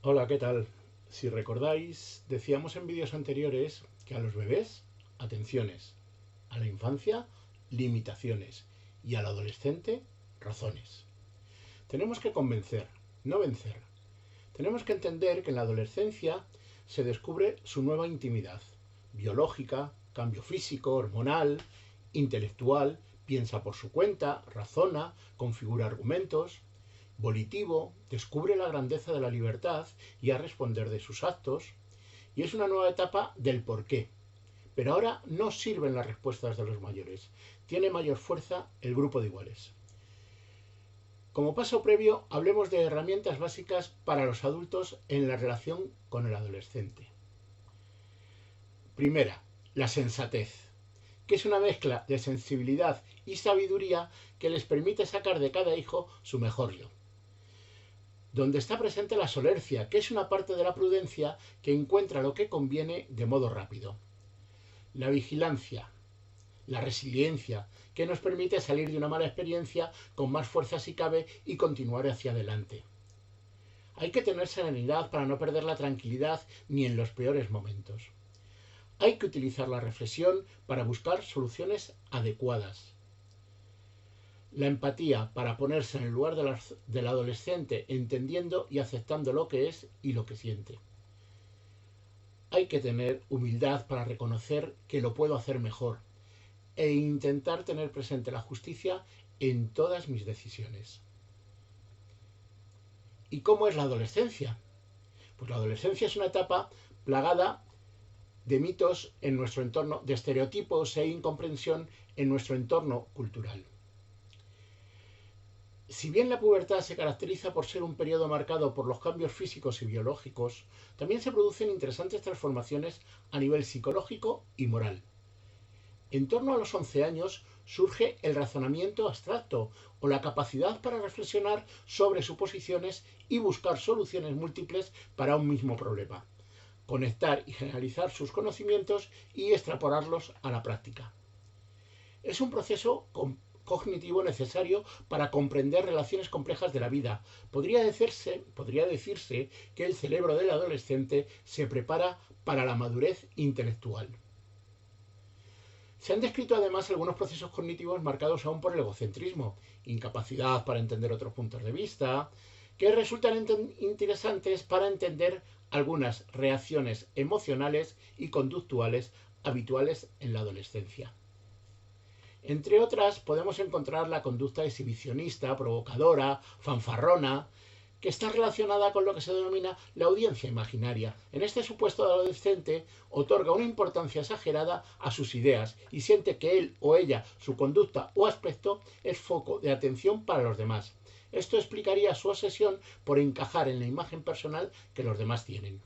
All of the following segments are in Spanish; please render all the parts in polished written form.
Hola, ¿qué tal? Si recordáis, decíamos en vídeos anteriores que a los bebés, atenciones, a la infancia, limitaciones y al adolescente, razones. Tenemos que convencer, no vencer. Tenemos que entender que en la adolescencia se descubre su nueva intimidad, biológica, cambio físico, hormonal, intelectual, piensa por su cuenta, razona, configura argumentos, volitivo, descubre la grandeza de la libertad y a responder de sus actos, y es una nueva etapa del porqué. Pero ahora no sirven las respuestas de los mayores, tiene mayor fuerza el grupo de iguales. Como paso previo, hablemos de herramientas básicas para los adultos en la relación con el adolescente. Primera, la sensatez, que es una mezcla de sensibilidad y sabiduría que les permite sacar de cada hijo su mejor yo. Donde está presente la solercia, que es una parte de la prudencia que encuentra lo que conviene de modo rápido. La vigilancia, la resiliencia, que nos permite salir de una mala experiencia con más fuerza si cabe y continuar hacia adelante. Hay que tener serenidad para no perder la tranquilidad ni en los peores momentos. Hay que utilizar la reflexión para buscar soluciones adecuadas. La empatía para ponerse en el lugar del adolescente, entendiendo y aceptando lo que es y lo que siente. Hay que tener humildad para reconocer que lo puedo hacer mejor e intentar tener presente la justicia en todas mis decisiones. ¿Y cómo es la adolescencia? Pues la adolescencia es una etapa plagada de mitos en nuestro entorno, de estereotipos e incomprensión en nuestro entorno cultural. Si bien la pubertad se caracteriza por ser un periodo marcado por los cambios físicos y biológicos, también se producen interesantes transformaciones a nivel psicológico y moral. En torno a los 11 años surge el razonamiento abstracto o la capacidad para reflexionar sobre suposiciones y buscar soluciones múltiples para un mismo problema, conectar y generalizar sus conocimientos y extrapolarlos a la práctica. Es un proceso cognitivo necesario para comprender relaciones complejas de la vida. Podría decirse que el cerebro del adolescente se prepara para la madurez intelectual. Se han descrito además algunos procesos cognitivos marcados aún por el egocentrismo, incapacidad para entender otros puntos de vista, que resultan interesantes para entender algunas reacciones emocionales y conductuales habituales en la adolescencia. Entre otras, podemos encontrar la conducta exhibicionista, provocadora, fanfarrona, que está relacionada con lo que se denomina la audiencia imaginaria. En este supuesto, el adolescente otorga una importancia exagerada a sus ideas y siente que él o ella, su conducta o aspecto, es foco de atención para los demás. Esto explicaría su obsesión por encajar en la imagen personal que los demás tienen.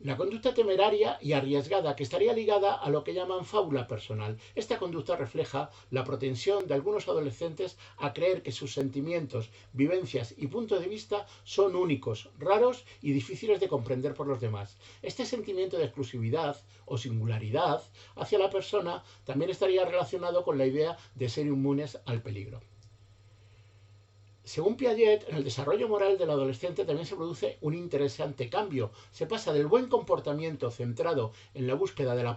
La conducta temeraria y arriesgada, que estaría ligada a lo que llaman fábula personal. Esta conducta refleja la propensión de algunos adolescentes a creer que sus sentimientos, vivencias y puntos de vista son únicos, raros y difíciles de comprender por los demás. Este sentimiento de exclusividad o singularidad hacia la persona también estaría relacionado con la idea de ser inmunes al peligro. Según Piaget, en el desarrollo moral del adolescente también se produce un interesante cambio. Se pasa del buen comportamiento centrado en la búsqueda de la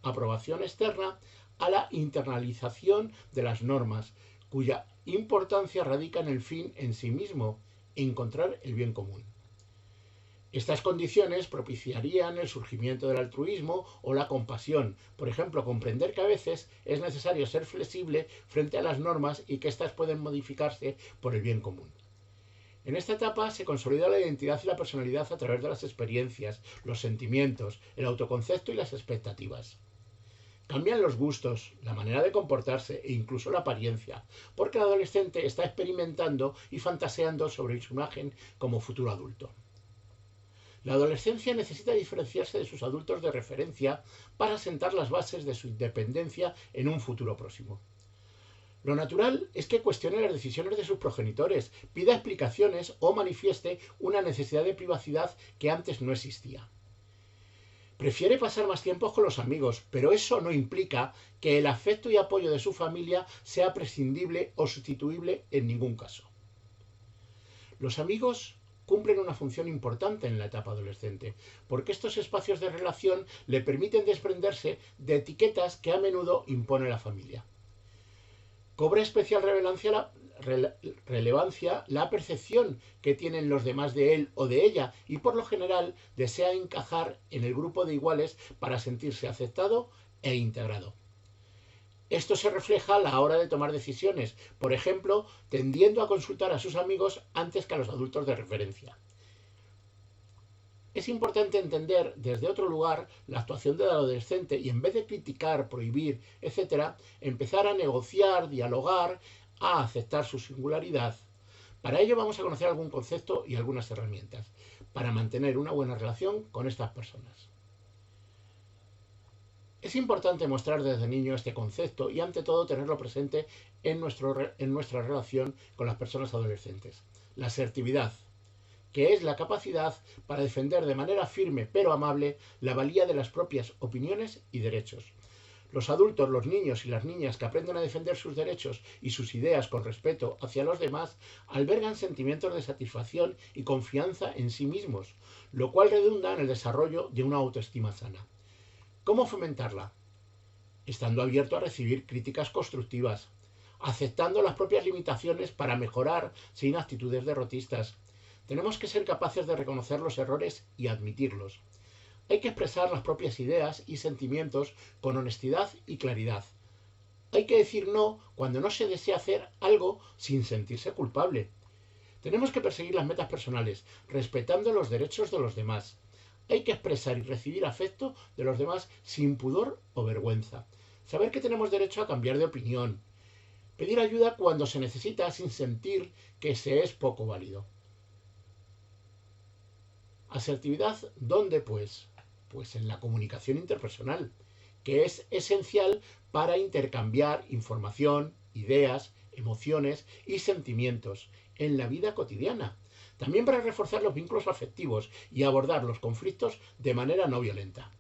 aprobación externa a la internalización de las normas, cuya importancia radica en el fin en sí mismo, encontrar el bien común. Estas condiciones propiciarían el surgimiento del altruismo o la compasión. Por ejemplo, comprender que a veces es necesario ser flexible frente a las normas y que éstas pueden modificarse por el bien común. En esta etapa se consolida la identidad y la personalidad a través de las experiencias, los sentimientos, el autoconcepto y las expectativas. Cambian los gustos, la manera de comportarse e incluso la apariencia, porque el adolescente está experimentando y fantaseando sobre su imagen como futuro adulto. La adolescencia necesita diferenciarse de sus adultos de referencia para sentar las bases de su independencia en un futuro próximo. Lo natural es que cuestione las decisiones de sus progenitores, pida explicaciones o manifieste una necesidad de privacidad que antes no existía. Prefiere pasar más tiempo con los amigos, pero eso no implica que el afecto y apoyo de su familia sea prescindible o sustituible en ningún caso. Los amigos cumplen una función importante en la etapa adolescente, porque estos espacios de relación le permiten desprenderse de etiquetas que a menudo impone la familia. Cobra especial relevancia la percepción que tienen los demás de él o de ella y por lo general desea encajar en el grupo de iguales para sentirse aceptado e integrado. Esto se refleja a la hora de tomar decisiones, por ejemplo, tendiendo a consultar a sus amigos antes que a los adultos de referencia. Es importante entender desde otro lugar la actuación del adolescente y en vez de criticar, prohibir, etc., empezar a negociar, dialogar, a aceptar su singularidad. Para ello vamos a conocer algún concepto y algunas herramientas para mantener una buena relación con estas personas. Es importante mostrar desde niño este concepto y ante todo tenerlo presente en nuestra relación con las personas adolescentes. La asertividad, que es la capacidad para defender de manera firme pero amable la valía de las propias opiniones y derechos. Los adultos, los niños y las niñas que aprenden a defender sus derechos y sus ideas con respeto hacia los demás albergan sentimientos de satisfacción y confianza en sí mismos, lo cual redunda en el desarrollo de una autoestima sana. ¿Cómo fomentarla? Estando abierto a recibir críticas constructivas, aceptando las propias limitaciones para mejorar sin actitudes derrotistas. Tenemos que ser capaces de reconocer los errores y admitirlos. Hay que expresar las propias ideas y sentimientos con honestidad y claridad. Hay que decir no cuando no se desea hacer algo sin sentirse culpable. Tenemos que perseguir las metas personales, respetando los derechos de los demás. Hay que expresar y recibir afecto de los demás sin pudor o vergüenza. Saber que tenemos derecho a cambiar de opinión. Pedir ayuda cuando se necesita sin sentir que se es poco válido. Asertividad, ¿dónde pues? Pues en la comunicación interpersonal, que es esencial para intercambiar información, ideas, emociones y sentimientos en la vida cotidiana. También para reforzar los vínculos afectivos y abordar los conflictos de manera no violenta.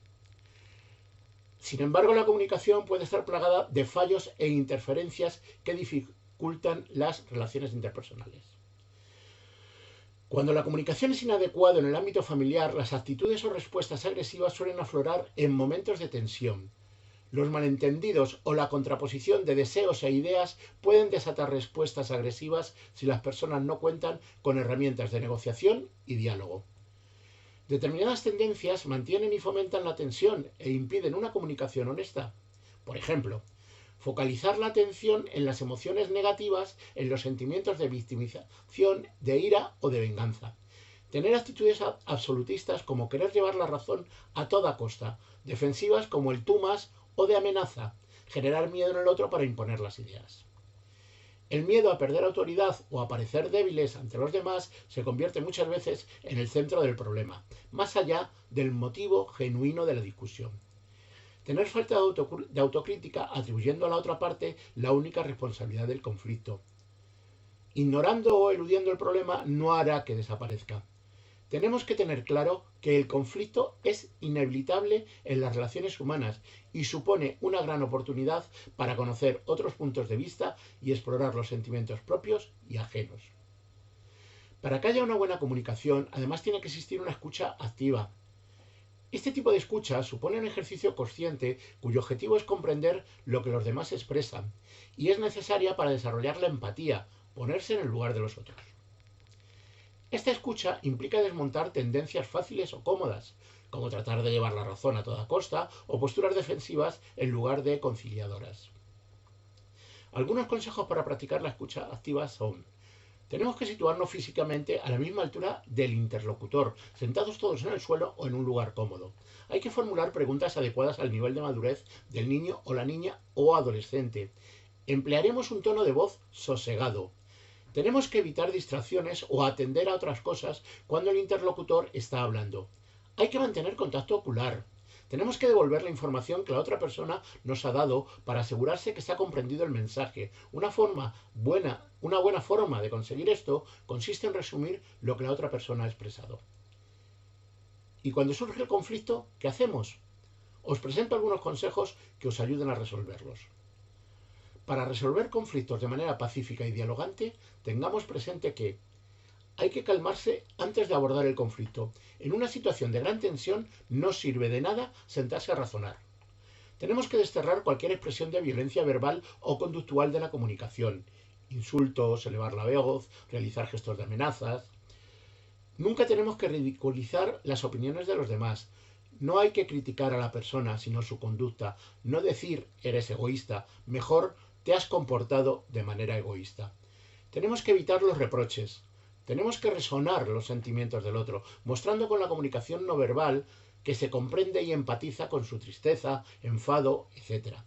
Sin embargo, la comunicación puede estar plagada de fallos e interferencias que dificultan las relaciones interpersonales. Cuando la comunicación es inadecuada en el ámbito familiar, las actitudes o respuestas agresivas suelen aflorar en momentos de tensión. Los malentendidos o la contraposición de deseos e ideas pueden desatar respuestas agresivas si las personas no cuentan con herramientas de negociación y diálogo. Determinadas tendencias mantienen y fomentan la tensión e impiden una comunicación honesta. Por ejemplo, focalizar la atención en las emociones negativas, en los sentimientos de victimización, de ira o de venganza. Tener actitudes absolutistas como querer llevar la razón a toda costa, defensivas como el tú más o de amenaza, generar miedo en el otro para imponer las ideas. El miedo a perder autoridad o a parecer débiles ante los demás se convierte muchas veces en el centro del problema, más allá del motivo genuino de la discusión. Tener falta de autocrítica atribuyendo a la otra parte la única responsabilidad del conflicto. Ignorando o eludiendo el problema no hará que desaparezca. Tenemos que tener claro que el conflicto es inevitable en las relaciones humanas y supone una gran oportunidad para conocer otros puntos de vista y explorar los sentimientos propios y ajenos. Para que haya una buena comunicación, además tiene que existir una escucha activa. Este tipo de escucha supone un ejercicio consciente cuyo objetivo es comprender lo que los demás expresan y es necesaria para desarrollar la empatía, ponerse en el lugar de los otros. Esta escucha implica desmontar tendencias fáciles o cómodas, como tratar de llevar la razón a toda costa o posturas defensivas en lugar de conciliadoras. Algunos consejos para practicar la escucha activa son: tenemos que situarnos físicamente a la misma altura del interlocutor, sentados todos en el suelo o en un lugar cómodo. Hay que formular preguntas adecuadas al nivel de madurez del niño o la niña o adolescente. Emplearemos un tono de voz sosegado. Tenemos que evitar distracciones o atender a otras cosas cuando el interlocutor está hablando. Hay que mantener contacto ocular. Tenemos que devolver la información que la otra persona nos ha dado para asegurarse que se ha comprendido el mensaje. Una buena forma de conseguir esto consiste en resumir lo que la otra persona ha expresado. Y cuando surge el conflicto, ¿qué hacemos? Os presento algunos consejos que os ayuden a resolverlos. Para resolver conflictos de manera pacífica y dialogante, tengamos presente que Hay que calmarse antes de abordar el conflicto. En una situación de gran tensión no sirve de nada sentarse a razonar. Tenemos que desterrar cualquier expresión de violencia verbal o conductual de la comunicación. Insultos, elevar la voz, realizar gestos de amenazas. Nunca tenemos que ridiculizar las opiniones de los demás. No hay que criticar a la persona, sino su conducta. No decir eres egoísta, mejor te has comportado de manera egoísta. Tenemos que evitar los reproches. Tenemos que resonar los sentimientos del otro, mostrando con la comunicación no verbal que se comprende y empatiza con su tristeza, enfado, etc.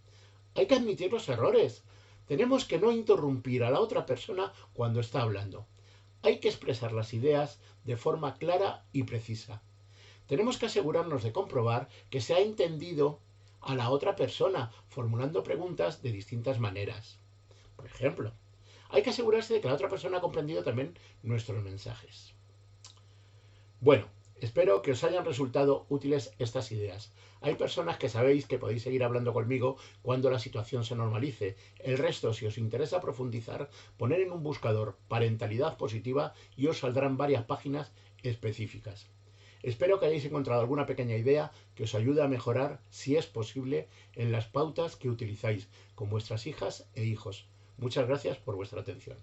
Hay que admitir los errores. Tenemos que no interrumpir a la otra persona cuando está hablando. Hay que expresar las ideas de forma clara y precisa. Tenemos que asegurarnos de comprobar que se ha entendido a la otra persona, formulando preguntas de distintas maneras. Por ejemplo, hay que asegurarse de que la otra persona ha comprendido también nuestros mensajes. Bueno, espero que os hayan resultado útiles estas ideas. Hay personas que sabéis que podéis seguir hablando conmigo cuando la situación se normalice. El resto, si os interesa profundizar, poned en un buscador parentalidad positiva y os saldrán varias páginas específicas. Espero que hayáis encontrado alguna pequeña idea que os ayude a mejorar, si es posible, en las pautas que utilizáis con vuestras hijas e hijos. Muchas gracias por vuestra atención.